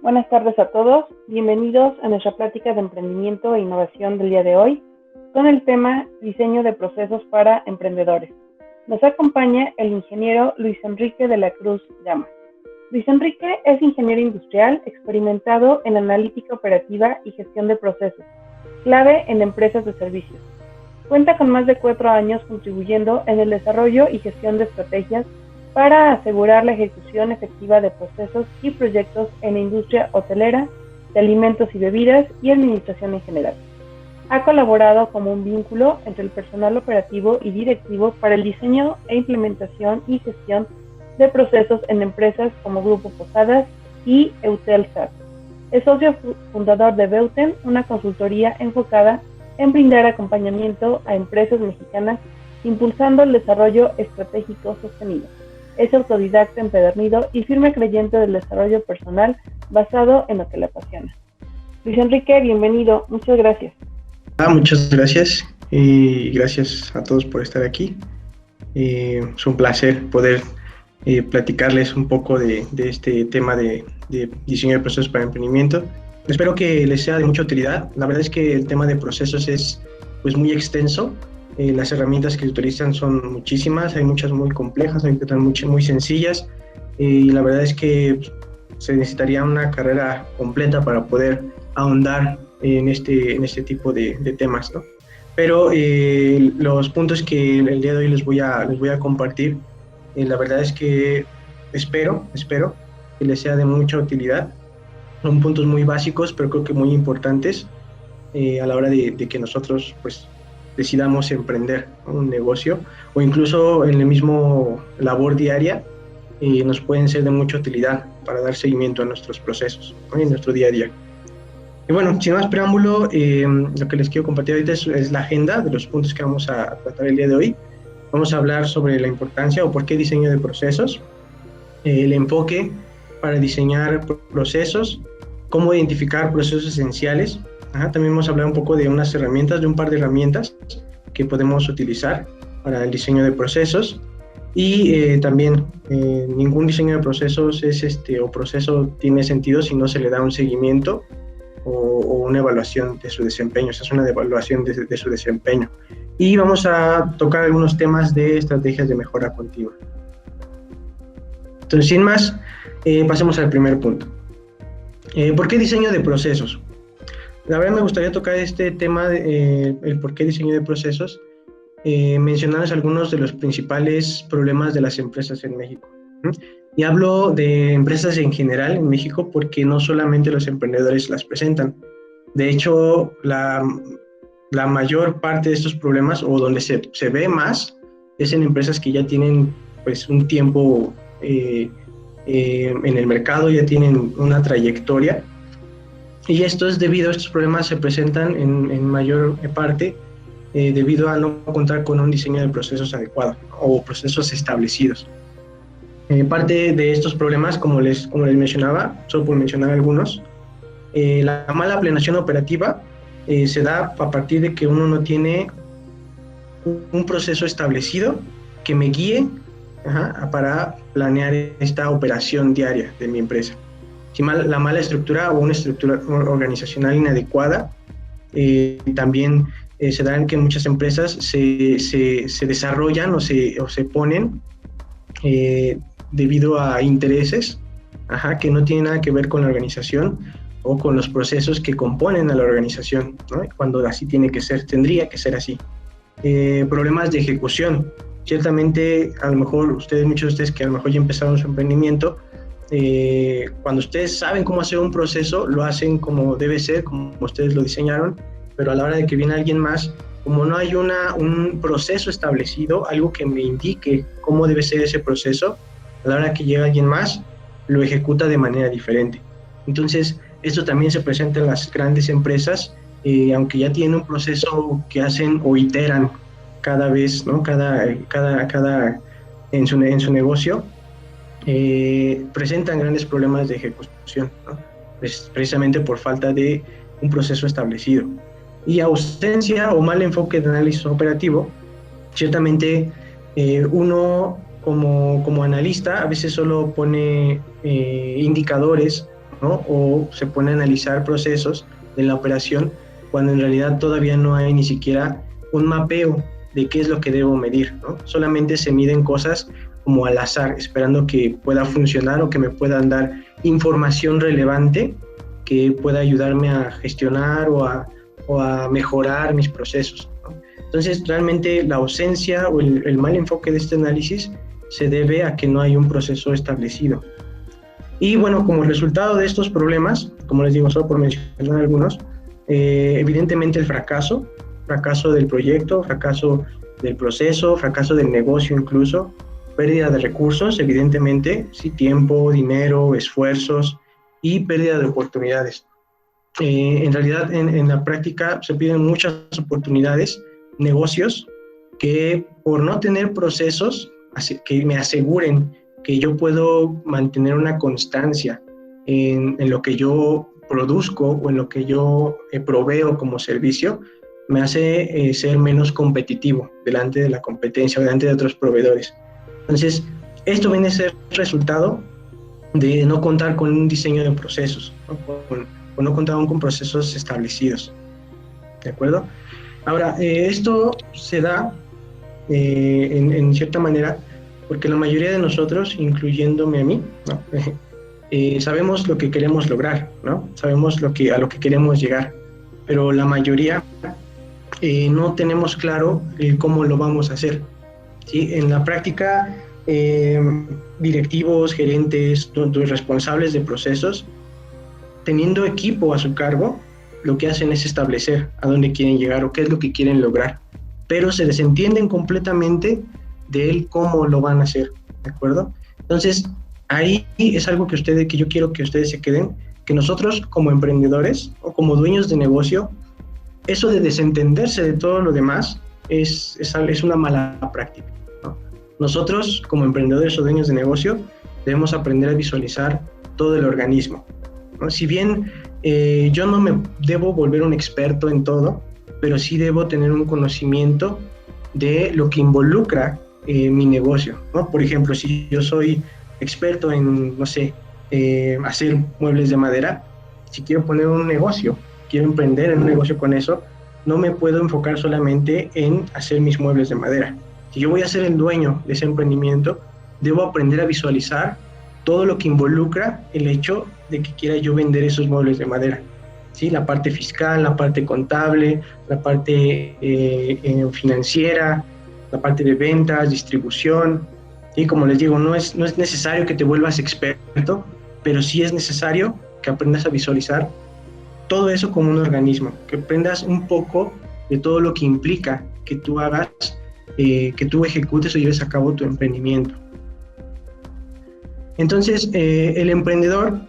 Buenas tardes a todos, bienvenidos a nuestra plática de emprendimiento e innovación del día de hoy con el tema diseño de procesos para emprendedores. Nos acompaña el ingeniero Luis Enrique de la Cruz Llamas. Luis Enrique es ingeniero industrial experimentado en analítica operativa y gestión de procesos, clave en empresas de servicios. Cuenta con más de 4 años contribuyendo en el desarrollo y gestión de estrategias para asegurar la ejecución efectiva de procesos y proyectos en la industria hotelera, de alimentos y bebidas y administración en general. Ha colaborado como un vínculo entre el personal operativo y directivo para el diseño e implementación y gestión de procesos en empresas como Grupo Posadas y Eutelsat. Es socio fundador de Beuten, una consultoría enfocada en brindar acompañamiento a empresas mexicanas impulsando el desarrollo estratégico sostenido. Es autodidacta empedernido y firme creyente del desarrollo personal basado en lo que le apasiona. Luis Enrique, bienvenido. Muchas gracias. Muchas gracias y gracias a todos por estar aquí. Es un placer poder platicarles un poco de este tema de diseño de procesos para emprendimiento. Espero que les sea de mucha utilidad. La verdad es que el tema de procesos es pues muy extenso. Las herramientas que se utilizan son muchísimas, hay muchas muy complejas, hay otras muy sencillas, y la verdad es que se necesitaría una carrera completa para poder ahondar en este tipo de temas, ¿no? Pero los puntos que el día de hoy les voy a compartir, la verdad es que espero que les sea de mucha utilidad. Son puntos muy básicos, pero creo que muy importantes a la hora de que nosotros pues decidamos emprender un negocio o incluso en el mismo labor diaria, nos pueden ser de mucha utilidad para dar seguimiento a nuestros procesos, ¿no? En nuestro día a día. Y bueno, sin más preámbulo, lo que les quiero compartir ahorita es la agenda de los puntos que vamos a tratar el día de hoy. Vamos a hablar sobre la importancia o por qué diseño de procesos, el enfoque para diseñar procesos, cómo identificar procesos esenciales. También vamos a hablar un poco de unas herramientas, de un par de herramientas que podemos utilizar para el diseño de procesos. Y también ningún diseño de procesos o proceso tiene sentido si no se le da un seguimiento o una evaluación de su desempeño. Esa es una evaluación de su desempeño. Y vamos a tocar algunos temas de estrategias de mejora continua. Entonces, sin más, pasemos al primer punto. ¿Por qué diseño de procesos? La verdad me gustaría tocar este tema, el por qué diseño de procesos, mencionarles algunos de los principales problemas de las empresas en México. Y hablo de empresas en general en México porque no solamente los emprendedores las presentan. De hecho, la mayor parte de estos problemas, o donde se ve más, es en empresas que ya tienen pues un tiempo en el mercado, ya tienen una trayectoria. Y estos problemas se presentan en mayor parte debido a no contar con un diseño de procesos adecuado o procesos establecidos. Parte de estos problemas, como les mencionaba, solo por mencionar algunos, la mala planeación operativa se da a partir de que uno no tiene un proceso establecido que me guíe para planear esta operación diaria de mi empresa. La mala estructura o una estructura organizacional inadecuada también se da en que muchas empresas se desarrollan o se ponen debido a intereses que no tienen nada que ver con la organización o con los procesos que componen a la organización, ¿no? Cuando así tendría que ser así. Problemas de ejecución. Ciertamente, a lo mejor muchos de ustedes que a lo mejor ya empezaron su emprendimiento, cuando ustedes saben cómo hacer un proceso, lo hacen como debe ser, como ustedes lo diseñaron, pero a la hora de que viene alguien más, como no hay un proceso establecido, algo que me indique cómo debe ser ese proceso, a la hora que llega alguien más, lo ejecuta de manera diferente. Entonces, esto también se presenta en las grandes empresas, aunque ya tienen un proceso que hacen o iteran cada vez, ¿no? en su negocio, presentan grandes problemas de ejecución, ¿no? Precisamente por falta de un proceso establecido. Y ausencia o mal enfoque de análisis operativo. Ciertamente uno como analista a veces solo pone indicadores ¿no? O se pone a analizar procesos en la operación cuando en realidad todavía no hay ni siquiera un mapeo de qué es lo que debo medir, ¿no? Solamente se miden cosas como al azar, esperando que pueda funcionar o que me puedan dar información relevante que pueda ayudarme a gestionar o a mejorar mis procesos, ¿no? Entonces, realmente la ausencia o el mal enfoque de este análisis se debe a que no hay un proceso establecido. Y bueno, como resultado de estos problemas, como les digo, solo por mencionar algunos, evidentemente el fracaso del proyecto, fracaso del proceso, fracaso del negocio incluso, pérdida de recursos, evidentemente, sí, tiempo, dinero, esfuerzos y pérdida de oportunidades. En realidad, en la práctica se piden muchas oportunidades, negocios, que por no tener procesos que me aseguren que yo puedo mantener una constancia en lo que yo produzco o en lo que yo proveo como servicio, me hace ser menos competitivo delante de la competencia o delante de otros proveedores. Entonces, esto viene a ser resultado de no contar con un diseño de procesos, ¿no? O no contar con procesos establecidos. ¿De acuerdo? Ahora, esto se da en cierta manera porque la mayoría de nosotros, incluyéndome a mí, ¿no? Sabemos lo que queremos lograr, ¿no? Sabemos a lo que queremos llegar, pero la mayoría no tenemos claro cómo lo vamos a hacer, ¿sí? En la práctica, directivos, gerentes, responsables de procesos, teniendo equipo a su cargo, lo que hacen es establecer a dónde quieren llegar o qué es lo que quieren lograr, pero se desentienden completamente de cómo lo van a hacer, ¿de acuerdo? Entonces, ahí es algo que yo quiero que ustedes se queden, que nosotros como emprendedores o como dueños de negocio, eso de desentenderse de todo lo demás es una mala práctica, ¿no? Nosotros como emprendedores o dueños de negocio debemos aprender a visualizar todo el organismo, ¿no? Si bien yo no me debo volver un experto en todo, pero sí debo tener un conocimiento de lo que involucra mi negocio, ¿no? Por ejemplo, si yo soy experto en, no sé, hacer muebles de madera, si quiero poner un negocio, quiero emprender en un negocio con eso, no me puedo enfocar solamente en hacer mis muebles de madera. Si yo voy a ser el dueño de ese emprendimiento, debo aprender a visualizar todo lo que involucra el hecho de que quiera yo vender esos muebles de madera, ¿sí? La parte fiscal, la parte contable, la parte financiera, la parte de ventas, distribución. Y como les digo, no es necesario que te vuelvas experto, pero sí es necesario que aprendas a visualizar todo eso como un organismo, que aprendas un poco de todo lo que implica que tú hagas, que tú ejecutes o lleves a cabo tu emprendimiento. Entonces, el emprendedor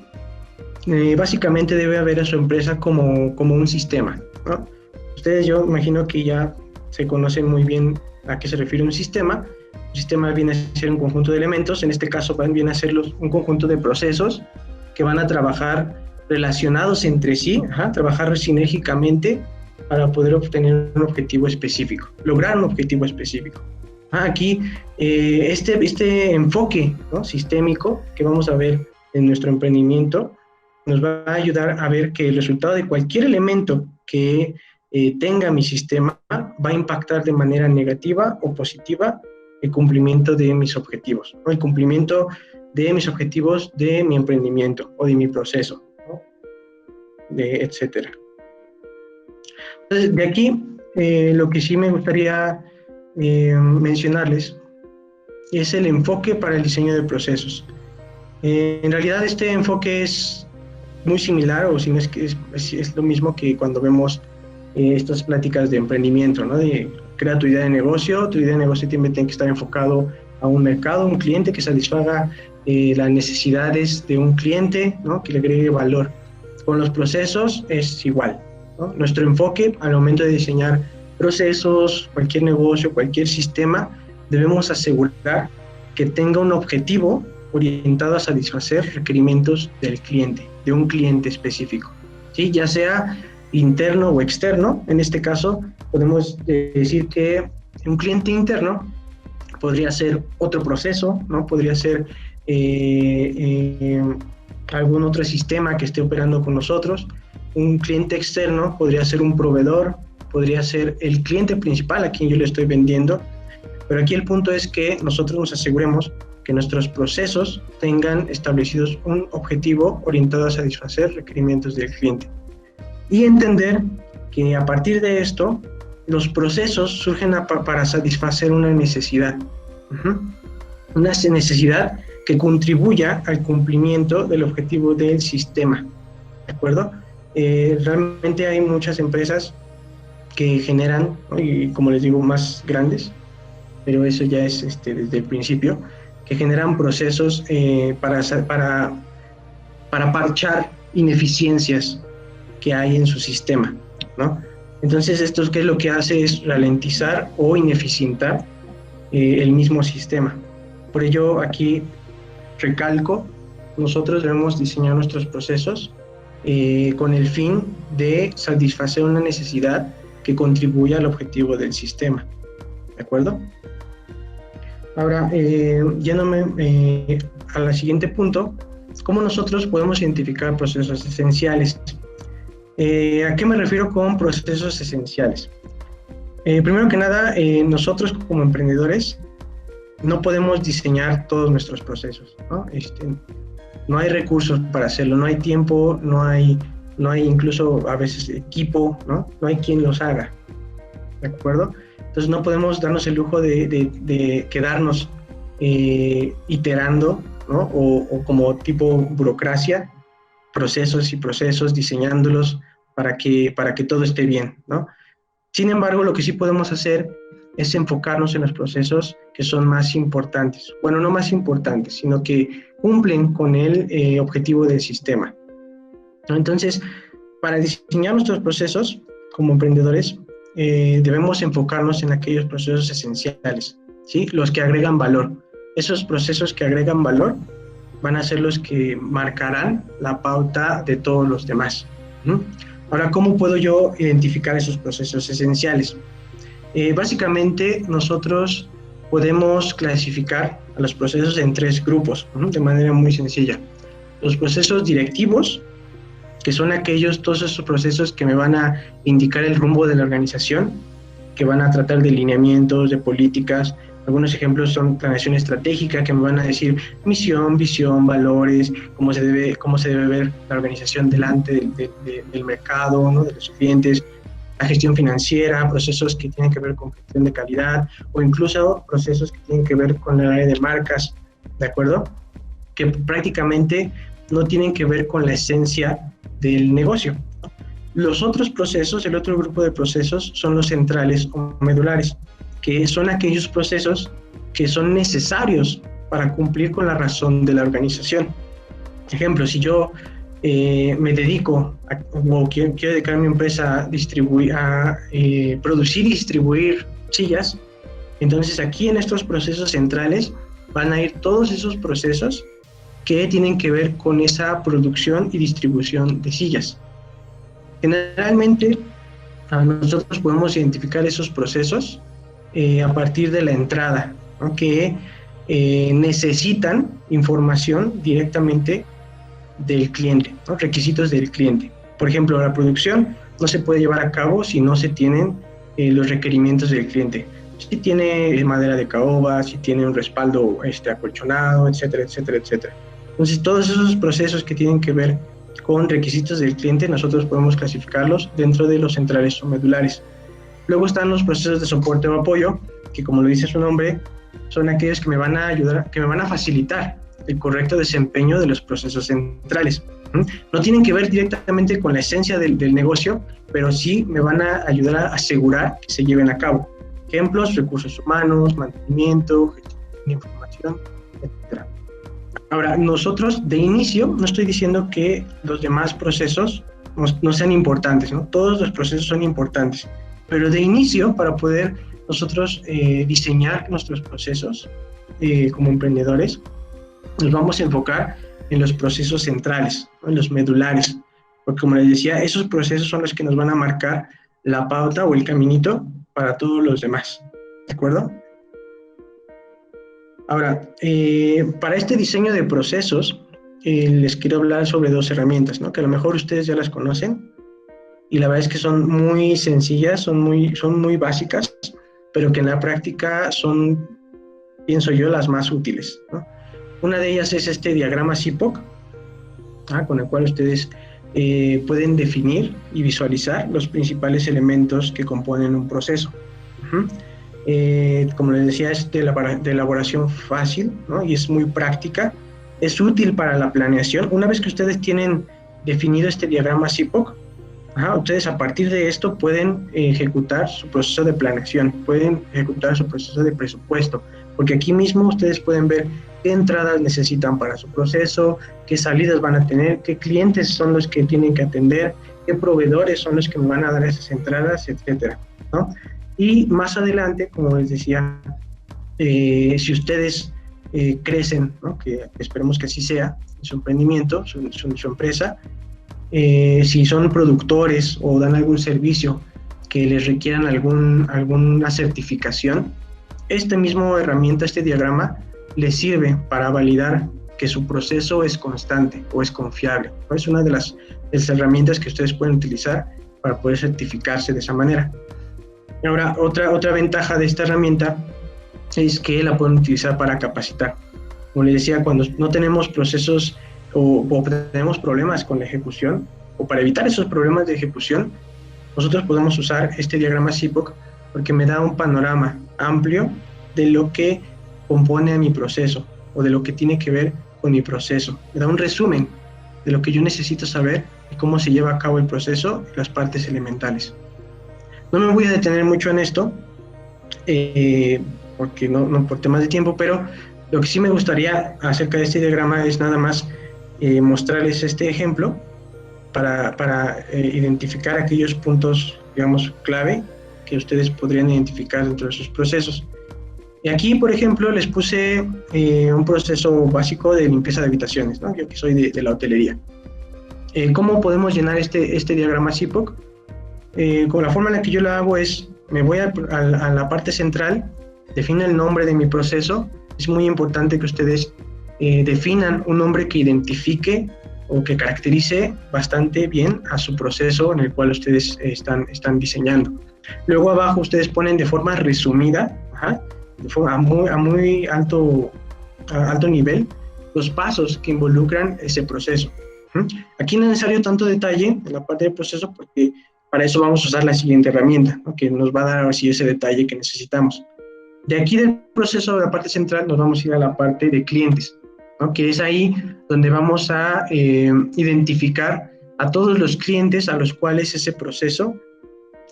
básicamente debe ver a su empresa como un sistema, ¿no? Ustedes, yo imagino que ya se conocen muy bien a qué se refiere un sistema. Un sistema viene a ser un conjunto de elementos, en este caso viene a ser un conjunto de procesos que van a trabajar relacionados entre sí, trabajar sinérgicamente para poder obtener un objetivo específico, lograr un objetivo específico. Aquí, este enfoque, ¿no?, sistémico que vamos a ver en nuestro emprendimiento nos va a ayudar a ver que el resultado de cualquier elemento que tenga mi sistema va a impactar de manera negativa o positiva el cumplimiento de mis objetivos, ¿no? El cumplimiento de mis objetivos de mi emprendimiento o de mi proceso, ¿no?, etcétera. Entonces, de aquí, lo que sí me gustaría mencionarles es el enfoque para el diseño de procesos. En realidad, este enfoque es muy similar, o si no es que es lo mismo que cuando vemos estas pláticas de emprendimiento, ¿no? De crear tu idea de negocio. Tu idea de negocio tiene que estar enfocado a un mercado, un cliente que satisfaga las necesidades de un cliente, ¿no?, que le agregue valor. Con los procesos es igual, ¿no? Nuestro enfoque al momento de diseñar procesos, cualquier negocio, cualquier sistema, debemos asegurar que tenga un objetivo orientado a satisfacer requerimientos del cliente, de un cliente específico, ¿sí? Ya sea interno o externo. En este caso, podemos decir que un cliente interno podría ser otro proceso, ¿no? Podría ser algún otro sistema que esté operando con nosotros. Un cliente externo podría ser un proveedor, podría ser el cliente principal a quien yo le estoy vendiendo, pero aquí el punto es que nosotros nos aseguremos que nuestros procesos tengan establecidos un objetivo orientado a satisfacer requerimientos del cliente. Y entender que a partir de esto, los procesos surgen para satisfacer una necesidad. Una necesidad que contribuya al cumplimiento del objetivo del sistema. ¿De acuerdo? Realmente hay muchas empresas que generan, y como les digo, más grandes, pero eso ya es desde el principio, que generan procesos para parchar ineficiencias que hay en su sistema, ¿no? Entonces, esto ¿qué es lo que hace? Es ralentizar o ineficientar el mismo sistema. Por ello, aquí recalco, nosotros debemos diseñar nuestros procesos con el fin de satisfacer una necesidad que contribuya al objetivo del sistema. ¿De acuerdo? Ahora, yéndome al siguiente punto, ¿cómo nosotros podemos identificar procesos esenciales? ¿A qué me refiero con procesos esenciales? Primero que nada, nosotros como emprendedores no podemos diseñar todos nuestros procesos, ¿no? No hay recursos para hacerlo, no hay tiempo, no hay incluso a veces equipo, ¿no? No hay quien los haga, ¿de acuerdo? Entonces no podemos darnos el lujo de quedarnos iterando, ¿no? O como tipo burocracia, procesos y procesos, diseñándolos para que todo esté bien, ¿no? Sin embargo, lo que sí podemos hacer es enfocarnos en los procesos que son más importantes. Bueno, no más importantes, sino que cumplen con el objetivo del sistema. Entonces, para diseñar nuestros procesos como emprendedores, debemos enfocarnos en aquellos procesos esenciales, ¿sí? Los que agregan valor. Esos procesos que agregan valor van a ser los que marcarán la pauta de todos los demás. Ahora, ¿cómo puedo yo identificar esos procesos esenciales? Básicamente, nosotros podemos clasificar a los procesos en 3 grupos, de manera muy sencilla. Los procesos directivos, que son todos esos procesos que me van a indicar el rumbo de la organización, que van a tratar de lineamientos, de políticas. Algunos ejemplos son planeación estratégica, que me van a decir misión, visión, valores, cómo se debe ver la organización delante del mercado, ¿no? De los clientes. La gestión financiera, procesos que tienen que ver con gestión de calidad, o incluso procesos que tienen que ver con el área de marcas, ¿de acuerdo? Que prácticamente no tienen que ver con la esencia del negocio. Los otros procesos, el otro grupo de procesos, son los centrales o medulares, que son aquellos procesos que son necesarios para cumplir con la razón de la organización. Ejemplo, si yo me dedico o quiero dedicar a mi empresa a producir y distribuir sillas, entonces aquí en estos procesos centrales van a ir todos esos procesos que tienen que ver con esa producción y distribución de sillas. Generalmente, nosotros podemos identificar esos procesos a partir de la entrada, ¿no? Que necesitan información directamente del cliente, ¿no? Requisitos del cliente. Por ejemplo, la producción no se puede llevar a cabo si no se tienen los requerimientos del cliente. Si tiene madera de caoba, si tiene un respaldo acolchonado, etcétera, etcétera, etcétera. Entonces, todos esos procesos que tienen que ver con requisitos del cliente, nosotros podemos clasificarlos dentro de los centrales o medulares. Luego están los procesos de soporte o apoyo, que como lo dice su nombre, son aquellos que me van a ayudar, que me van a facilitar el correcto desempeño de los procesos centrales. No tienen que ver directamente con la esencia del negocio, pero sí me van a ayudar a asegurar que se lleven a cabo. Ejemplos: recursos humanos, mantenimiento, gestión de información, etc. Ahora, nosotros de inicio, no estoy diciendo que los demás procesos no sean importantes, ¿no? Todos los procesos son importantes, pero de inicio, para poder nosotros diseñar nuestros procesos como emprendedores, nos vamos a enfocar en los procesos centrales, ¿no? En los medulares, porque como les decía, esos procesos son los que nos van a marcar la pauta o el caminito para todos los demás, ¿de acuerdo? Ahora, para este diseño de procesos, les quiero hablar sobre dos herramientas, ¿no? Que a lo mejor ustedes ya las conocen y la verdad es que son muy sencillas, son muy básicas, pero que en la práctica son, pienso yo, las más útiles, ¿no? Una de ellas es este diagrama CIPOC, con el cual ustedes pueden definir y visualizar los principales elementos que componen un proceso. Como les decía, es de elaboración fácil, ¿no? Y es muy práctica, es útil para la planeación. Una vez que ustedes tienen definido este diagrama CIPOC, ustedes a partir de esto pueden ejecutar su proceso de planeación, pueden ejecutar su proceso de presupuesto, porque aquí mismo ustedes pueden ver qué entradas necesitan para su proceso, qué salidas van a tener, qué clientes son los que tienen que atender, qué proveedores son los que me van a dar esas entradas, etcétera, ¿no? Y más adelante, como les decía, si ustedes crecen, ¿no? Que esperemos que así sea, en su emprendimiento, su empresa, si son productores o dan algún servicio que les requieran alguna certificación, esta misma herramienta, este diagrama, les sirve para validar que su proceso es constante o es confiable. Es una de las herramientas que ustedes pueden utilizar para poder certificarse de esa manera. Ahora, otra ventaja de esta herramienta es que la pueden utilizar para capacitar. Como les decía, cuando no tenemos procesos o tenemos problemas con la ejecución, o para evitar esos problemas de ejecución, nosotros podemos usar este diagrama CIPOC porque me da un panorama amplio de lo que compone a mi proceso o de lo que tiene que ver con mi proceso. Me da un resumen de lo que yo necesito saber y cómo se lleva a cabo el proceso y las partes elementales. No me voy a detener mucho en esto, porque no por temas de tiempo, pero lo que sí me gustaría acerca de este diagrama es nada más mostrarles este ejemplo para identificar aquellos puntos, digamos, clave que ustedes podrían identificar dentro de sus procesos. Y aquí, por ejemplo, les puse un proceso básico de limpieza de habitaciones, ¿no? Yo que soy de la hotelería. ¿Cómo podemos llenar este diagrama CIPOC? Con la forma en la que yo lo hago es, me voy a la parte central, defino el nombre de mi proceso. Es muy importante que ustedes definan un nombre que identifique o que caracterice bastante bien a su proceso en el cual ustedes están diseñando. Luego abajo ustedes ponen de forma resumida, de forma a muy alto nivel, los pasos que involucran ese proceso. Aquí no es necesario tanto detalle en la parte del proceso porque para eso vamos a usar la siguiente herramienta, ¿no? Que nos va a dar así ese detalle que necesitamos. De aquí del proceso, de la parte central, nos vamos a ir a la parte de clientes, ¿no? Que es ahí donde vamos a identificar a todos los clientes a los cuales ese proceso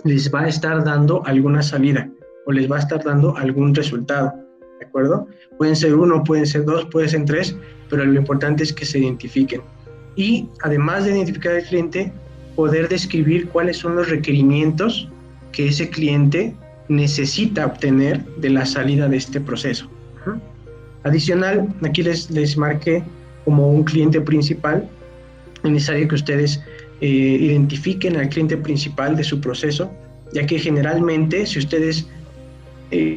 les va a estar dando alguna salida o les va a estar dando algún resultado, ¿de acuerdo? Pueden ser uno, pueden ser dos, pueden ser tres, pero lo importante es que se identifiquen. Y además de identificar al cliente, poder describir cuáles son los requerimientos que ese cliente necesita obtener de la salida de este proceso. Adicional, aquí les marqué como un cliente principal. Es necesario que ustedes identifiquen al cliente principal de su proceso, ya que generalmente si ustedes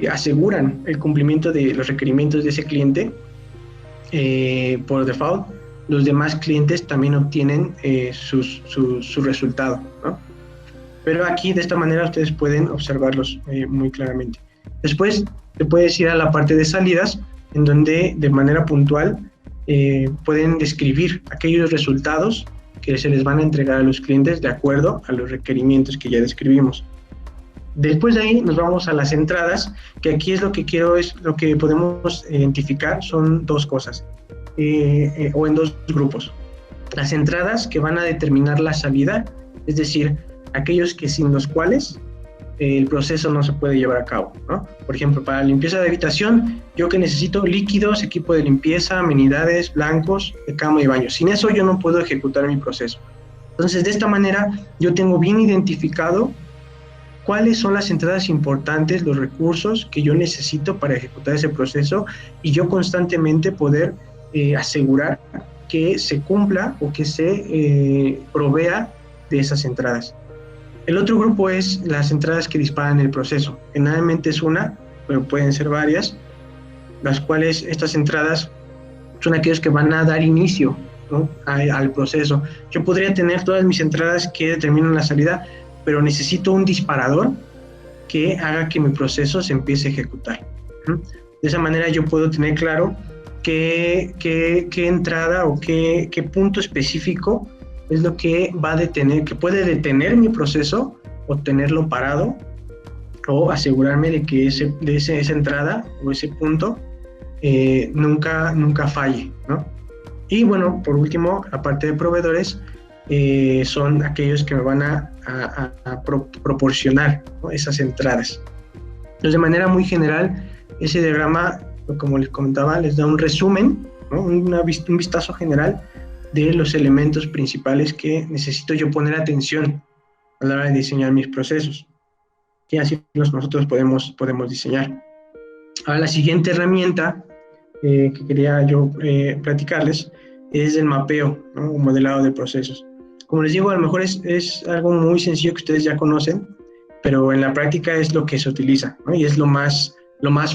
aseguran el cumplimiento de los requerimientos de ese cliente, por default, los demás clientes también obtienen su resultado, ¿no? Pero aquí de esta manera ustedes pueden observarlos muy claramente. Después se puede ir a la parte de salidas, en donde de manera puntual pueden describir aquellos resultados que se les van a entregar a los clientes de acuerdo a los requerimientos que ya describimos. Después de ahí nos vamos a las entradas, que aquí es lo que podemos identificar son dos cosas, o en dos grupos. Las entradas que van a determinar la salida, es decir, aquellos que sin los cuales el proceso no se puede llevar a cabo, ¿no? Por ejemplo, para limpieza de habitación, yo que necesito líquidos, equipo de limpieza, amenidades, blancos, de cama y baño. Sin eso yo no puedo ejecutar mi proceso. Entonces, de esta manera, yo tengo bien identificado cuáles son las entradas importantes, los recursos que yo necesito para ejecutar ese proceso y yo constantemente poder asegurar que se cumpla o que se provea de esas entradas. El otro grupo es las entradas que disparan el proceso. Generalmente es una, pero pueden ser varias, las cuales estas entradas son aquellos que van a dar inicio ¿no? al proceso. Yo podría tener todas mis entradas que determinan la salida, pero necesito un disparador que haga que mi proceso se empiece a ejecutar. De esa manera yo puedo tener claro qué entrada o qué punto específico es lo que va a detener, que puede detener mi proceso o tenerlo parado, o asegurarme de que esa entrada o ese punto nunca falle, ¿no? Y bueno, por último, aparte de proveedores, son aquellos que me van a proporcionar, ¿no? esas entradas. Entonces, de manera muy general, ese diagrama, como les comentaba, les da un resumen, ¿no? un vistazo general de los elementos principales que necesito yo poner atención a la hora de diseñar mis procesos. Y así nosotros podemos diseñar. Ahora, la siguiente herramienta que quería yo platicarles es el mapeo, ¿no? O modelado de procesos. Como les digo, a lo mejor es algo muy sencillo que ustedes ya conocen, pero en la práctica es lo que se utiliza, ¿no? Y es lo más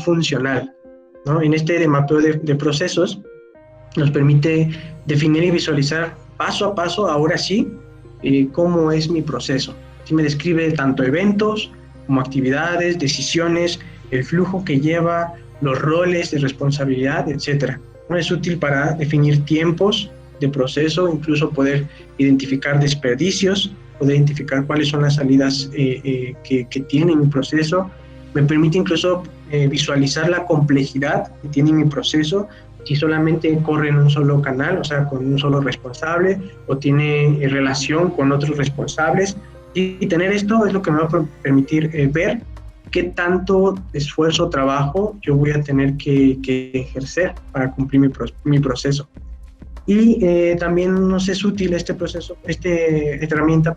funcional, ¿no? En este de mapeo de procesos nos permite definir y visualizar paso a paso, ahora sí, cómo es mi proceso. Sí me describe tanto eventos como actividades, decisiones, el flujo que lleva, los roles de responsabilidad, etc. Es útil para definir tiempos de proceso, incluso poder identificar desperdicios, poder identificar cuáles son las salidas que tiene mi proceso. Me permite incluso visualizar la complejidad que tiene mi proceso, si solamente corre en un solo canal, o sea, con un solo responsable, o tiene relación con otros responsables. Y tener esto es lo que me va a permitir ver qué tanto esfuerzo o trabajo yo voy a tener que ejercer para cumplir mi proceso. Y también nos es útil esta herramienta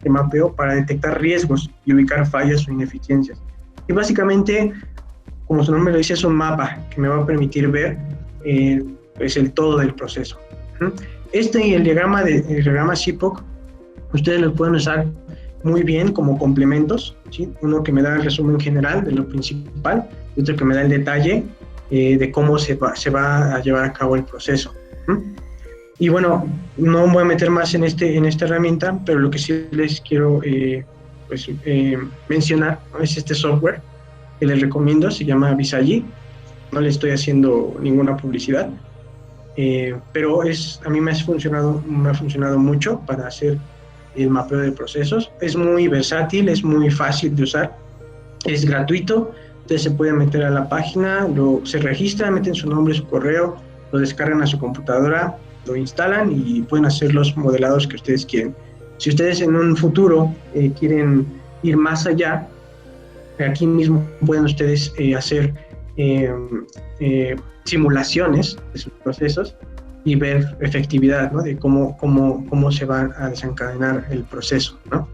de mapeo para detectar riesgos y ubicar fallas o ineficiencias. Y básicamente, como su nombre lo dice, es un mapa que me va a permitir ver pues el todo del proceso. Y el diagrama SIPOC, ustedes lo pueden usar muy bien como complementos, ¿sí? Uno que me da el resumen general de lo principal, y otro que me da el detalle de cómo se va a llevar a cabo el proceso. Y bueno, no me voy a meter más en esta herramienta, pero lo que sí les quiero mencionar, ¿no? Es este software que les recomiendo, se llama Visagi. No le estoy haciendo ninguna publicidad, pero a mí me ha funcionado mucho para hacer el mapeo de procesos. Es muy versátil, es muy fácil de usar, es gratuito. Ustedes se pueden meter a la página, se registran, meten su nombre, su correo, lo descargan a su computadora, lo instalan y pueden hacer los modelados que ustedes quieren. Si ustedes en un futuro quieren ir más allá, aquí mismo pueden ustedes hacer simulaciones de sus procesos y ver efectividad, ¿no? De cómo se va a desencadenar el proceso, ¿no?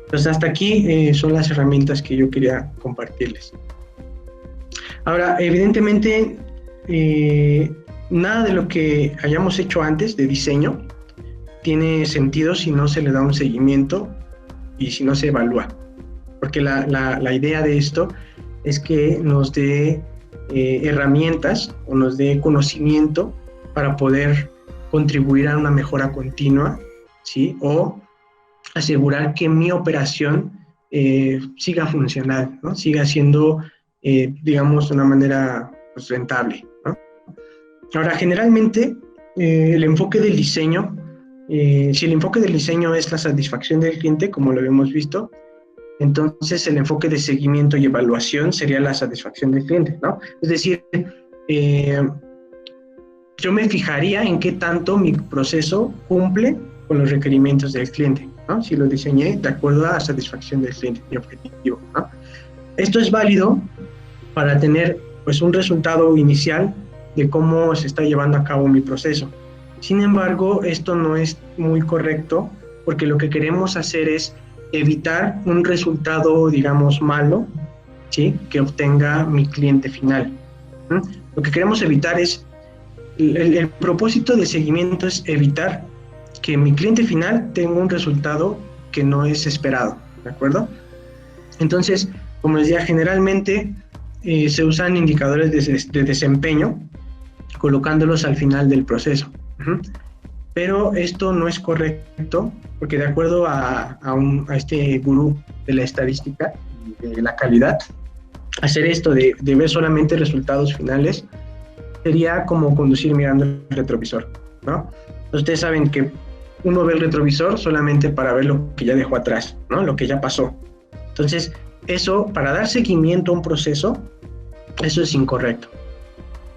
Entonces, hasta aquí son las herramientas que yo quería compartirles. Ahora, evidentemente, nada de lo que hayamos hecho antes de diseño tiene sentido si no se le da un seguimiento y si no se evalúa. Porque la idea de esto es que nos dé herramientas o nos dé conocimiento para poder contribuir a una mejora continua, ¿sí? O asegurar que mi operación siga funcional, ¿no? Siga siendo, digamos, de una manera pues, rentable, ¿no? Ahora, generalmente, el enfoque del diseño, si el enfoque del diseño es la satisfacción del cliente, como lo habíamos visto, entonces el enfoque de seguimiento y evaluación sería la satisfacción del cliente, ¿no? Es decir, yo me fijaría en qué tanto mi proceso cumple con los requerimientos del cliente, ¿no? Si lo diseñé de acuerdo a la satisfacción del cliente, mi objetivo, ¿no? Esto es válido para tener pues, un resultado inicial de cómo se está llevando a cabo mi proceso. Sin embargo, esto no es muy correcto porque lo que queremos hacer es evitar un resultado, digamos, malo, ¿sí? Que obtenga mi cliente final. Lo que queremos evitar es, el propósito de seguimiento es evitar que mi cliente final tenga un resultado que no es esperado, ¿de acuerdo? Entonces, como les decía, generalmente se usan indicadores de desempeño, colocándolos al final del proceso. pero esto no es correcto, porque de acuerdo a este gurú de la estadística y de la calidad, hacer esto de ver solamente resultados finales sería como conducir mirando el retrovisor, ¿no? Ustedes saben que uno ve el retrovisor solamente para ver lo que ya dejó atrás, ¿no? Lo que ya pasó. Entonces, eso, para dar seguimiento a un proceso, eso es incorrecto.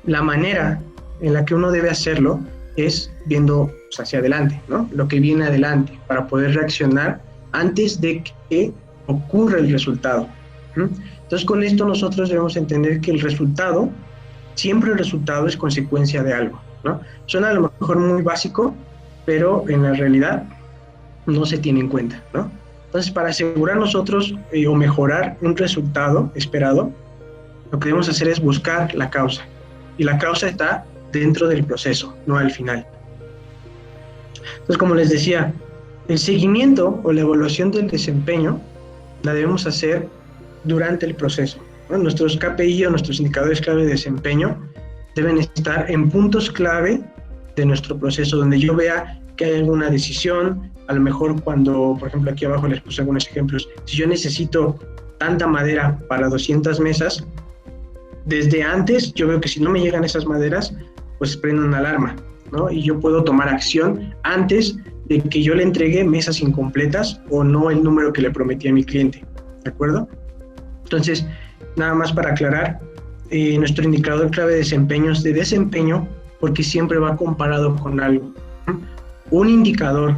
La manera en la que uno debe hacerlo es viendo pues, hacia adelante, ¿no? Lo que viene adelante, para poder reaccionar antes de que ocurra el resultado. Entonces, con esto nosotros debemos entender que siempre el resultado es consecuencia de algo, ¿no? Suena a lo mejor muy básico, pero en la realidad no se tiene en cuenta, ¿no? Entonces, para asegurar nosotros o mejorar un resultado esperado, lo que debemos hacer es buscar la causa. Y la causa está dentro del proceso, no al final. Entonces, como les decía, el seguimiento o la evaluación del desempeño la debemos hacer durante el proceso, ¿no? Nuestros KPI o nuestros indicadores clave de desempeño deben estar en puntos clave de nuestro proceso, donde yo vea que hay alguna decisión, a lo mejor cuando, por ejemplo, aquí abajo les puse algunos ejemplos, si yo necesito tanta madera para 200 mesas, desde antes yo veo que si no me llegan esas maderas, pues prende una alarma, ¿no? Y yo puedo tomar acción antes de que yo le entregue mesas incompletas o no el número que le prometí a mi cliente, ¿de acuerdo? Entonces, nada más para aclarar, nuestro indicador clave de desempeño es de desempeño porque siempre va comparado con algo. Un indicador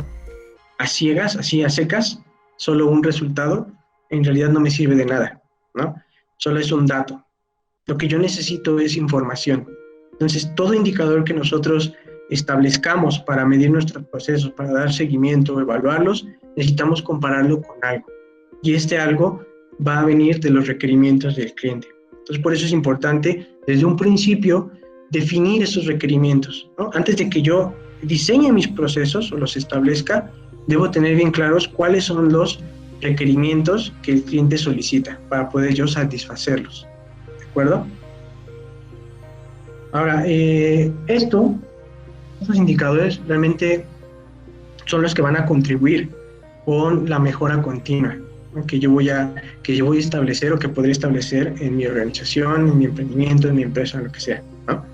a ciegas, así a secas, solo un resultado, en realidad no me sirve de nada, ¿no? Solo es un dato. Lo que yo necesito es información. Entonces, todo indicador que nosotros establezcamos para medir nuestros procesos, para dar seguimiento, evaluarlos, necesitamos compararlo con algo. Y este algo va a venir de los requerimientos del cliente. Entonces, por eso es importante, desde un principio, definir esos requerimientos, ¿no? Antes de que yo diseñe mis procesos o los establezca, debo tener bien claros cuáles son los requerimientos que el cliente solicita para poder yo satisfacerlos. ¿De acuerdo? Ahora, estos indicadores realmente son los que van a contribuir con la mejora continua, ¿no? que yo voy a establecer o que podría establecer en mi organización, en mi emprendimiento, en mi empresa, en lo que sea, ¿no?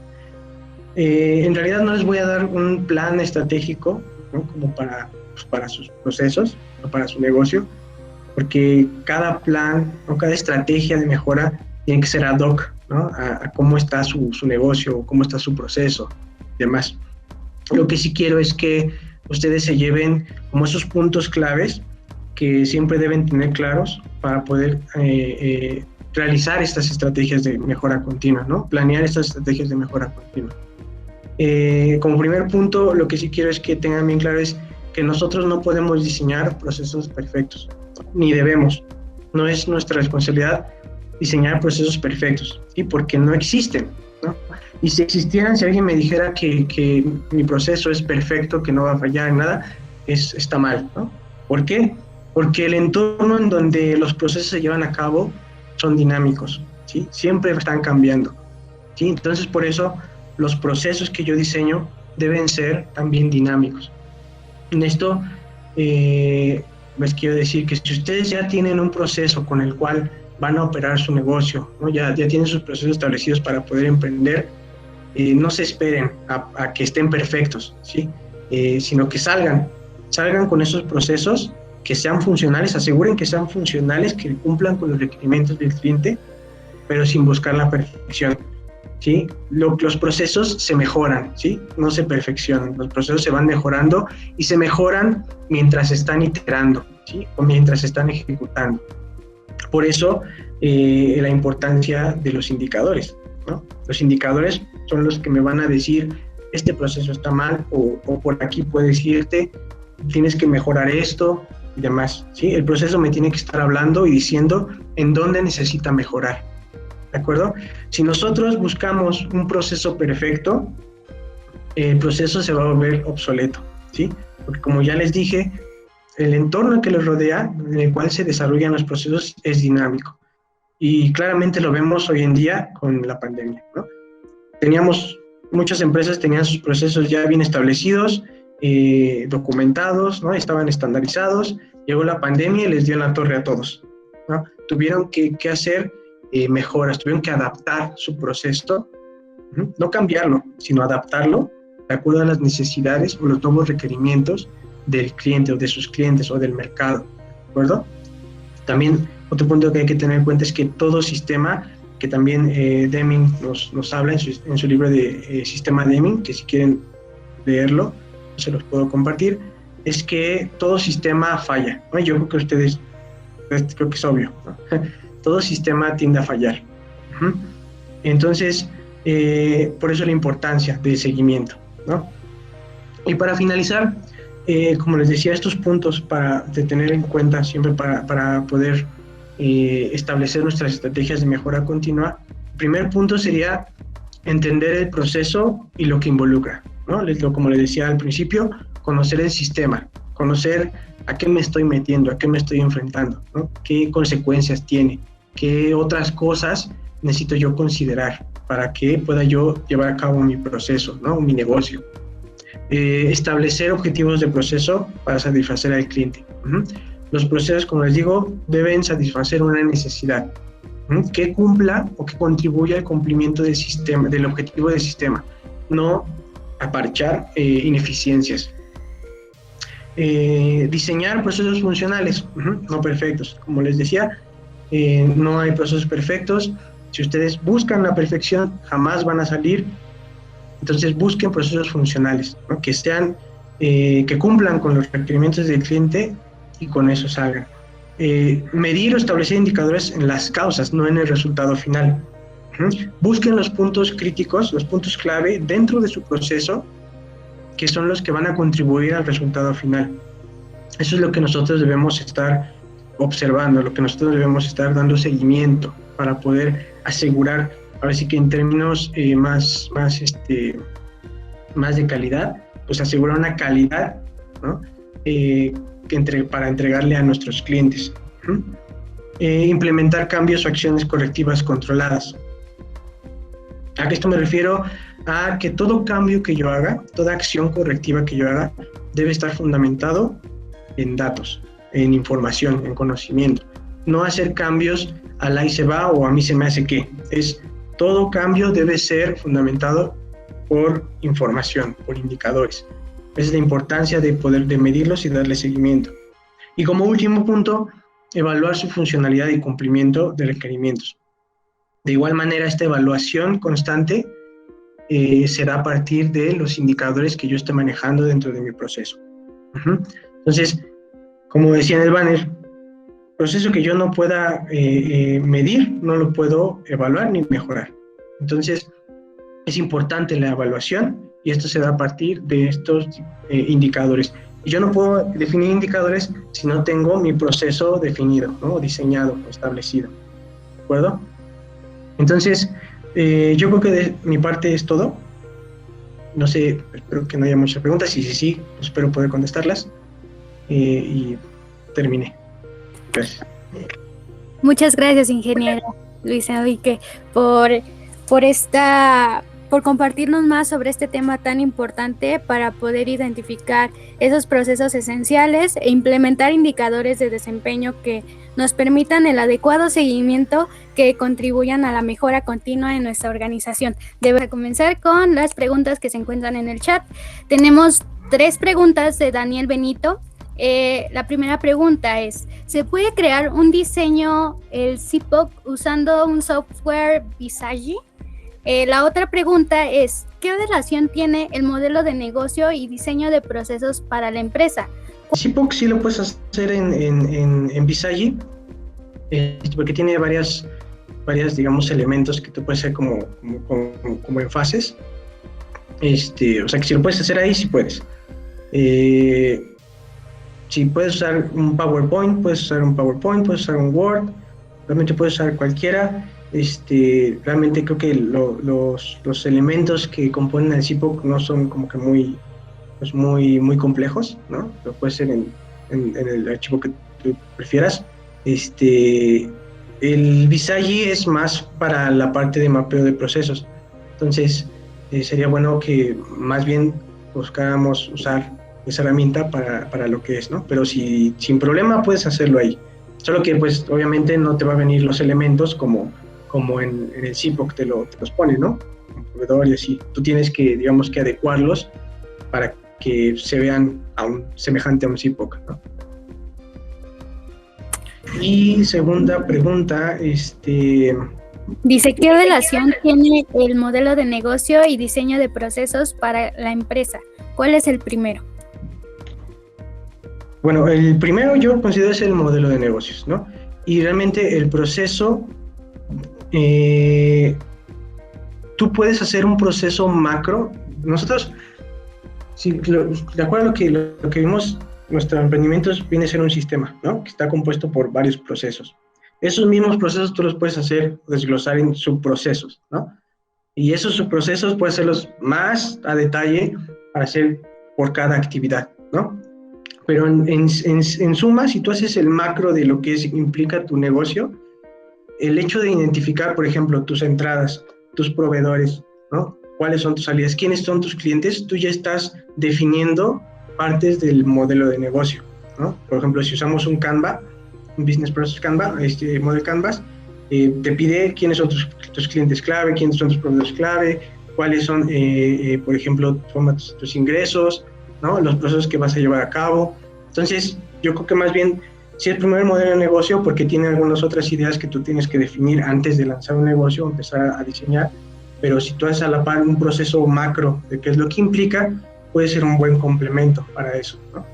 En realidad no les voy a dar un plan estratégico, ¿no? Como para sus procesos o para su negocio, porque cada plan o cada estrategia de mejora tiene que ser ad hoc, ¿no? a cómo está su negocio, cómo está su proceso y demás. Lo que sí quiero es que ustedes se lleven como esos puntos claves que siempre deben tener claros para poder realizar estas estrategias de mejora continua, ¿no? Planear estas estrategias de mejora continua. Como primer punto, lo que sí quiero es que tengan bien claro es que nosotros no podemos diseñar procesos perfectos, ni debemos. No es nuestra responsabilidad diseñar procesos perfectos, ¿sí? Porque no existen, ¿no? Y si existieran, si alguien me dijera que mi proceso es perfecto, que no va a fallar en nada, está mal, ¿no? ¿Por qué? Porque el entorno en donde los procesos se llevan a cabo son dinámicos, ¿sí? Siempre están cambiando, ¿sí? Entonces, por eso, los procesos que yo diseño deben ser también dinámicos. En esto, les quiero decir que si ustedes ya tienen un proceso con el cual van a operar su negocio, ¿no? ya tienen sus procesos establecidos para poder emprender, no se esperen a que estén perfectos, ¿sí? Sino que salgan con esos procesos, que sean funcionales, aseguren que sean funcionales, que cumplan con los requerimientos del cliente, pero sin buscar la perfección, ¿sí? Los procesos se mejoran, ¿sí? No se perfeccionan, los procesos se van mejorando y se mejoran mientras están iterando, ¿sí? O mientras están ejecutando. Por eso, la importancia de los indicadores, ¿no? Los indicadores son los que me van a decir, este proceso está mal, o por aquí puedes irte, tienes que mejorar esto y demás, ¿sí? El proceso me tiene que estar hablando y diciendo en dónde necesita mejorar, ¿de acuerdo? Si nosotros buscamos un proceso perfecto, el proceso se va a volver obsoleto, ¿sí? Porque como ya les dije, el entorno que los rodea, en el cual se desarrollan los procesos, es dinámico. Y claramente lo vemos hoy en día con la pandemia, ¿no? Muchas empresas tenían sus procesos ya bien establecidos, documentados, ¿no? Estaban estandarizados, llegó la pandemia y les dio en la torre a todos, ¿no? Tuvieron que hacer mejoras, tuvieron que adaptar su proceso, no cambiarlo, sino adaptarlo de acuerdo a las necesidades o los nuevos requerimientos del cliente o de sus clientes o del mercado, ¿de acuerdo? También otro punto que hay que tener en cuenta es que todo sistema, que también Deming nos habla en su libro de Sistema Deming, que si quieren leerlo, se los puedo compartir, es que todo sistema falla, ¿no? Yo creo que ustedes, creo que es obvio, ¿no? Todo sistema tiende a fallar. Entonces, por eso la importancia del seguimiento, ¿no? Y para finalizar, como les decía, estos puntos de tener en cuenta siempre para poder establecer nuestras estrategias de mejora continua. El primer punto sería entender el proceso y lo que involucra, ¿no? Como les decía al principio, conocer el sistema, conocer a qué me estoy metiendo, a qué me estoy enfrentando, ¿no? Qué consecuencias tiene, qué otras cosas necesito yo considerar para que pueda yo llevar a cabo mi proceso, ¿no? Mi negocio. Establecer objetivos de proceso para satisfacer al cliente. Los procesos, como les digo, deben satisfacer una necesidad que cumpla o que contribuya al cumplimiento del sistema, del objetivo del sistema, no aparchar ineficiencias. Diseñar procesos funcionales, no perfectos. Como les decía, no hay procesos perfectos. Si ustedes buscan la perfección, jamás van a salir. Entonces busquen procesos funcionales, ¿no? Que sean, que cumplan con los requerimientos del cliente y con eso salgan. Medir o establecer indicadores en las causas, no en el resultado final. Busquen los puntos críticos, los puntos clave dentro de su proceso, que son los que van a contribuir al resultado final. Eso es lo que nosotros debemos estar observando, lo que nosotros debemos estar dando seguimiento para poder asegurar, ahora sí que en términos más de calidad, pues asegurar una calidad, ¿no? Para entregarle a nuestros clientes. Implementar cambios o acciones correctivas controladas. A esto me refiero a que todo cambio que yo haga, toda acción correctiva que yo haga, debe estar fundamentado en datos, en información, en conocimiento. No hacer cambios al ahí se va o a mí se me hace que. Todo cambio debe ser fundamentado por información, por indicadores. Esa es la importancia de medirlos y darle seguimiento. Y como último punto, evaluar su funcionalidad y cumplimiento de requerimientos. De igual manera, esta evaluación constante será a partir de los indicadores que yo esté manejando dentro de mi proceso. Entonces, como decía en el banner, proceso que yo no pueda medir, no lo puedo evaluar ni mejorar. Entonces, es importante la evaluación y esto se da a partir de estos indicadores. Y yo no puedo definir indicadores si no tengo mi proceso definido, ¿no? Diseñado, establecido. ¿De acuerdo? Entonces, yo creo que de mi parte es todo. No sé, espero que no haya muchas preguntas. Y si sí, pues espero poder contestarlas. Y terminé. Gracias. Muchas gracias, ingeniero Luis Enrique, por compartirnos más sobre este tema tan importante para poder identificar esos procesos esenciales e implementar indicadores de desempeño que nos permitan el adecuado seguimiento que contribuyan a la mejora continua en nuestra organización. Debemos comenzar con las preguntas que se encuentran en el chat. Tenemos 3 preguntas de Daniel Benito. La primera pregunta es, ¿se puede crear un diseño, el CPOC, usando un software Visage? La otra pregunta es, ¿qué relación tiene el modelo de negocio y diseño de procesos para la empresa? CPOC sí lo puedes hacer en Visage, porque tiene varias, digamos, elementos que tú puedes hacer como en fases. O sea que si lo puedes hacer ahí, sí puedes. Si puedes usar un PowerPoint, puedes usar un Word, realmente puedes usar cualquiera. Realmente creo que los elementos que componen el CPOC no son como que muy complejos, ¿no? Lo puedes hacer en el archivo que tú prefieras. El Visage es más para la parte de mapeo de procesos. Entonces, sería bueno que más bien buscáramos usar esa herramienta para lo que es, ¿no? Pero si sin problema puedes hacerlo ahí. Solo que pues obviamente no te va a venir los elementos como en el CIPOC te los pone, ¿no? Un proveedor y así. Tú tienes que, digamos, que adecuarlos para que se vean semejante a un CIPOC, ¿no? Y segunda pregunta, Dice, ¿qué relación tiene el modelo de negocio y diseño de procesos para la empresa? ¿Cuál es el primero? Bueno, el primero yo considero es el modelo de negocios, ¿no? Y realmente el proceso, tú puedes hacer un proceso macro. Nosotros, de acuerdo a lo que vimos, nuestro emprendimiento viene a ser un sistema, ¿no? Que está compuesto por varios procesos. Esos mismos procesos tú los puedes desglosar en subprocesos, ¿no? Y esos subprocesos puedes hacerlos más a detalle para hacer por cada actividad, ¿no? Pero en suma, si tú haces el macro de lo que implica tu negocio, el hecho de identificar, por ejemplo, tus entradas, tus proveedores, ¿no? ¿Cuáles son tus salidas? ¿Quiénes son tus clientes? Tú ya estás definiendo partes del modelo de negocio, ¿no? Por ejemplo, si usamos un Canva, un Business Process Canva, Model Canvas, te pide quiénes son tus clientes clave, quiénes son tus proveedores clave, cuáles son, por ejemplo, tus ingresos, ¿no? Los procesos que vas a llevar a cabo. Entonces, yo creo que más bien, si es primero el modelo de negocio, porque tiene algunas otras ideas que tú tienes que definir antes de lanzar un negocio, empezar a diseñar, pero si tú haces a la par un proceso macro de qué es lo que implica, puede ser un buen complemento para eso, ¿no?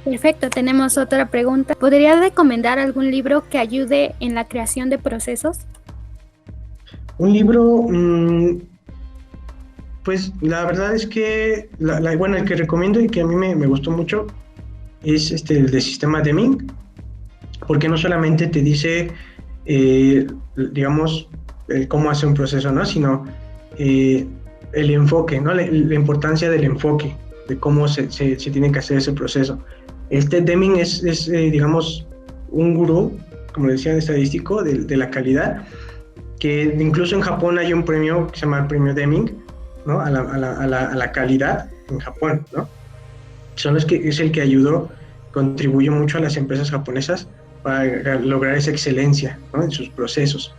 Perfecto, tenemos otra pregunta. ¿Podría recomendar algún libro que ayude en la creación de procesos? Un libro, pues la verdad es que, bueno, el que recomiendo y que a mí me gustó mucho es el de Sistema Deming, porque no solamente te dice, digamos, cómo hacer un proceso, ¿no? Sino el enfoque, ¿no? La importancia del enfoque, de cómo se tiene que hacer ese proceso. Deming es digamos, un gurú, como decía, estadístico de la calidad, que incluso en Japón hay un premio que se llama el premio Deming, ¿no? a la calidad en Japón, ¿no? Es el que contribuyó mucho a las empresas japonesas para lograr esa excelencia, ¿no? En sus procesos.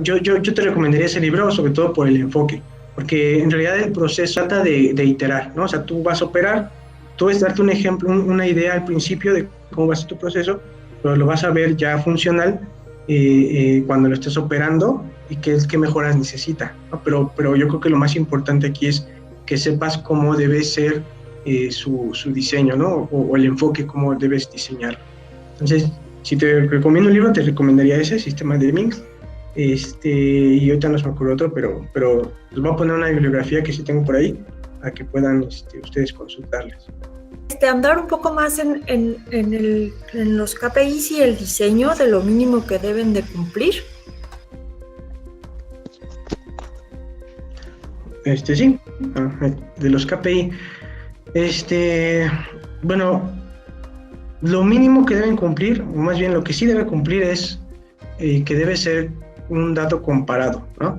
Yo te recomendaría ese libro, sobre todo por el enfoque, porque en realidad el proceso trata de iterar, ¿no? O sea, tú vas a operar, tú vas a darte un ejemplo, una idea al principio de cómo va a ser tu proceso, pero lo vas a ver ya funcional cuando lo estés operando y qué mejoras necesita, ¿no? Pero yo creo que lo más importante aquí es que sepas cómo debe ser su diseño, ¿no? O el enfoque, cómo debes diseñar. Entonces, si te recomiendo un libro, te recomendaría ese, Sistema Deming. Y ahorita no se me ocurre otro, pero les voy a poner una bibliografía que sí tengo por ahí, a que puedan ustedes consultarles. Andar un poco más en los KPIs y el diseño de lo mínimo que deben de cumplir. Sí, de los KPI. Bueno, lo mínimo que deben cumplir, o más bien lo que sí debe cumplir es que debe ser un dato comparado, ¿no?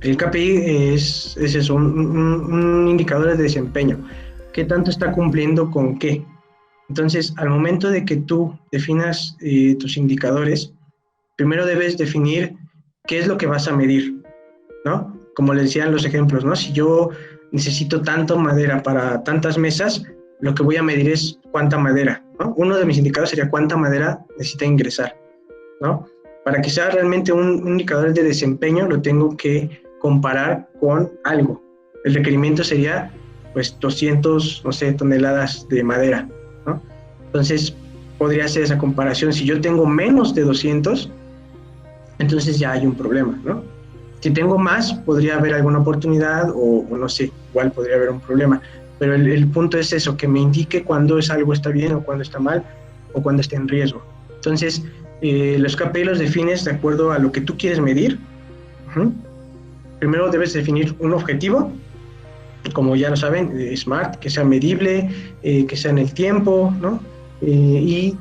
El KPI es eso, un indicador de desempeño. ¿Qué tanto está cumpliendo con qué? Entonces, al momento de que tú definas tus indicadores, primero debes definir qué es lo que vas a medir, ¿no? Como les decían los ejemplos, ¿no? Si yo necesito tanta madera para tantas mesas, lo que voy a medir es cuánta madera, ¿no? Uno de mis indicadores sería cuánta madera necesita ingresar, ¿no? Para que sea realmente un indicador de desempeño, lo tengo que comparar con algo. El requerimiento sería, pues, 200, no sé, toneladas de madera, ¿no? Entonces, podría hacer esa comparación. Si yo tengo menos de 200, entonces ya hay un problema, ¿no? Si tengo más, podría haber alguna oportunidad o no sé, igual podría haber un problema. Pero el punto es eso, que me indique cuándo algo está bien o cuándo está mal o cuándo está en riesgo. Entonces, los KPI los defines de acuerdo a lo que tú quieres medir. Primero debes definir un objetivo, como ya lo saben, SMART, que sea medible, que sea en el tiempo, ¿no? Y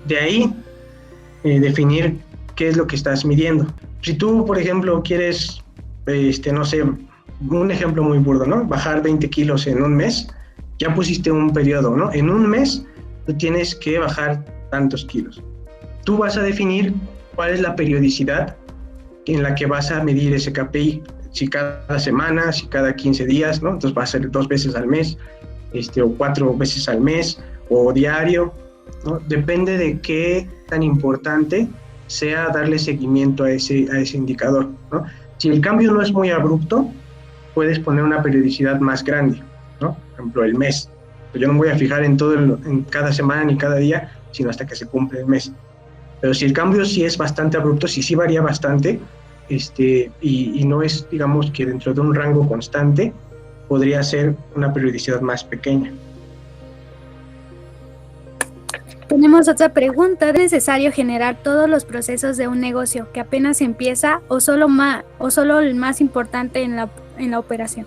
de ahí definir qué es lo que estás midiendo. Si tú, por ejemplo, quieres, no sé, un ejemplo muy burdo, ¿no? Bajar 20 kilos en un mes, ya pusiste un periodo, ¿no? En un mes tú tienes que bajar tantos kilos. Tú vas a definir cuál es la periodicidad en la que vas a medir ese KPI, si cada semana, si cada 15 días, ¿no? Entonces va a ser 2 veces al mes, o 4 veces al mes, o diario, ¿no? Depende de qué tan importante sea darle seguimiento a ese indicador, ¿no? Si el cambio no es muy abrupto, puedes poner una periodicidad más grande, ¿no? Por ejemplo, el mes. Yo no me voy a fijar en cada semana ni cada día, sino hasta que se cumple el mes. Pero si el cambio sí es bastante abrupto, si sí varía bastante, y no es, digamos, que dentro de un rango constante, podría ser una periodicidad más pequeña. Tenemos otra pregunta. ¿Es necesario generar todos los procesos de un negocio que apenas empieza o solo el más importante en la operación?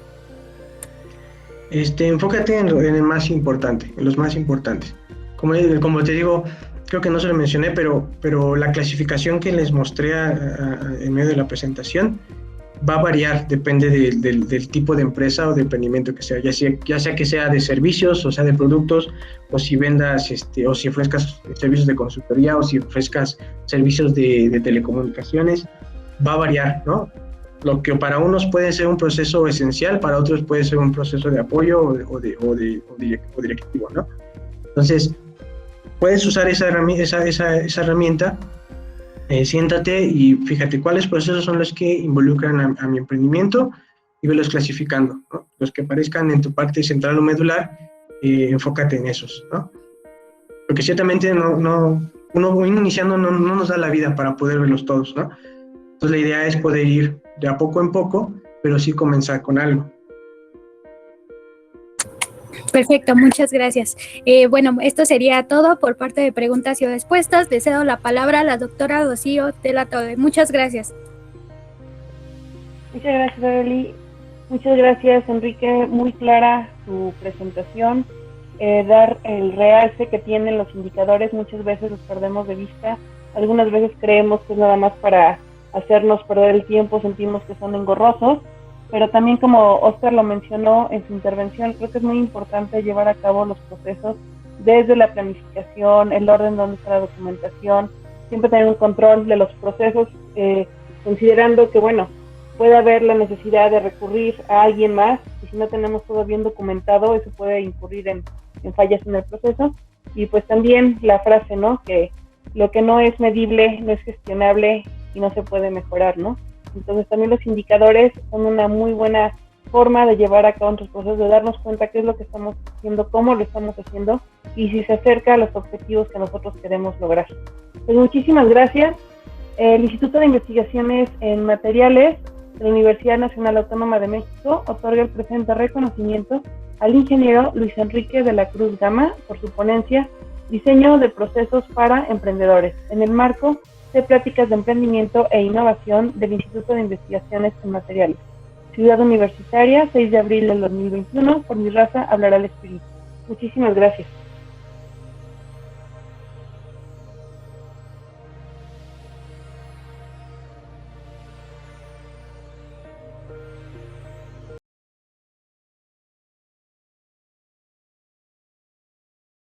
Enfócate en el más importante, en los más importantes. Como te digo, creo que no se lo mencioné, pero la clasificación que les mostré en medio de la presentación va a variar, depende del tipo de empresa o de emprendimiento que sea, ya sea que sea de servicios o sea de productos, o si vendas, o si ofrezcas servicios de consultoría, o si ofrezcas servicios de telecomunicaciones, va a variar, ¿no? Lo que para unos puede ser un proceso esencial, para otros puede ser un proceso de apoyo o directivo, ¿no? Entonces, puedes usar esa herramienta. Siéntate y fíjate cuáles procesos son los que involucran a mi emprendimiento y velos clasificando, ¿no? Los que aparezcan en tu parte central o medular, enfócate en esos, ¿no? Porque ciertamente uno iniciando no nos da la vida para poder verlos todos, ¿no? Entonces la idea es poder ir de a poco en poco, pero sí comenzar con algo. Perfecto, muchas gracias. Bueno, esto sería todo por parte de preguntas y respuestas. Le cedo la palabra a la doctora Rocío de la Torre. Muchas gracias. Muchas gracias, Arely. Muchas gracias, Enrique. Muy clara tu presentación. Dar el realce que tienen los indicadores, muchas veces los perdemos de vista. Algunas veces creemos que es nada más para hacernos perder el tiempo, sentimos que son engorrosos. Pero también, como Óscar lo mencionó en su intervención, creo que es muy importante llevar a cabo los procesos desde la planificación, el orden donde está la documentación, siempre tener un control de los procesos, considerando que, bueno, puede haber la necesidad de recurrir a alguien más, y si no tenemos todo bien documentado, eso puede incurrir en fallas en el proceso. Y pues también la frase, ¿no?, que lo que no es medible no es gestionable y no se puede mejorar, ¿no? Entonces también los indicadores son una muy buena forma de llevar a cabo nuestros procesos, de darnos cuenta qué es lo que estamos haciendo, cómo lo estamos haciendo y si se acerca a los objetivos que nosotros queremos lograr. Pues muchísimas gracias. El Instituto de Investigaciones en Materiales de la Universidad Nacional Autónoma de México otorga el presente reconocimiento al ingeniero Luis Enrique de la Cruz Gama por su ponencia Diseño de Procesos para Emprendedores, en el marco de Pláticas de Emprendimiento e Innovación del Instituto de Investigaciones en Materiales. Ciudad Universitaria, 6 de abril del 2021, por mi raza hablará el espíritu. Muchísimas gracias.